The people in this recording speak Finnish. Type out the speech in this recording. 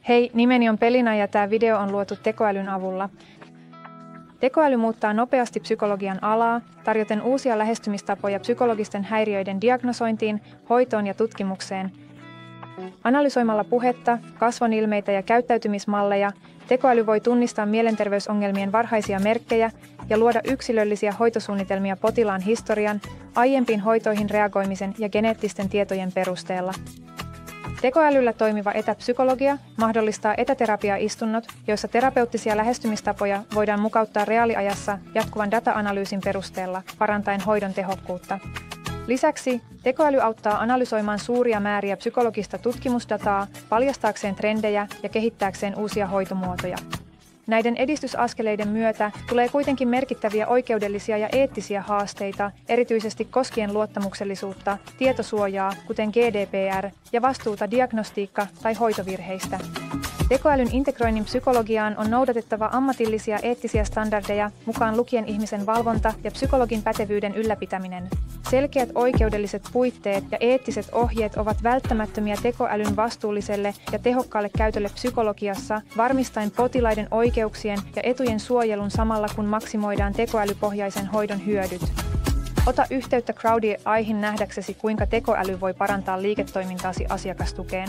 Hei, nimeni on Pelina ja tämä video on luotu tekoälyn avulla. Tekoäly muuttaa nopeasti psykologian alaa, tarjoten uusia lähestymistapoja psykologisten häiriöiden diagnosointiin, hoitoon ja tutkimukseen. Analysoimalla puhetta, kasvonilmeitä ja käyttäytymismalleja, tekoäly voi tunnistaa mielenterveysongelmien varhaisia merkkejä ja luoda yksilöllisiä hoitosuunnitelmia potilaan historian, aiempiin hoitoihin reagoimisen ja geneettisten tietojen perusteella. Tekoälyllä toimiva etäpsykologia mahdollistaa etäterapiaistunnot, joissa terapeuttisia lähestymistapoja voidaan mukauttaa reaaliajassa jatkuvan data-analyysin perusteella, parantaen hoidon tehokkuutta. Lisäksi tekoäly auttaa analysoimaan suuria määriä psykologista tutkimusdataa, paljastaakseen trendejä ja kehittääkseen uusia hoitomuotoja. Näiden edistysaskeleiden myötä tulee kuitenkin merkittäviä oikeudellisia ja eettisiä haasteita, erityisesti koskien luottamuksellisuutta, tietosuojaa, kuten GDPR, ja vastuuta diagnostiikka- tai hoitovirheistä. Tekoälyn integroinnin psykologiaan on noudatettava ammatillisia eettisiä standardeja, mukaan lukien ihmisen valvonta ja psykologin pätevyyden ylläpitäminen. Selkeät oikeudelliset puitteet ja eettiset ohjeet ovat välttämättömiä tekoälyn vastuulliselle ja tehokkaalle käytölle psykologiassa, varmistaen potilaiden oikeuksien ja etujen suojelun samalla kun maksimoidaan tekoälypohjaisen hoidon hyödyt. Ota yhteyttä CrowdAI:hin nähdäksesi, kuinka tekoäly voi parantaa liiketoimintaasi asiakastukeen.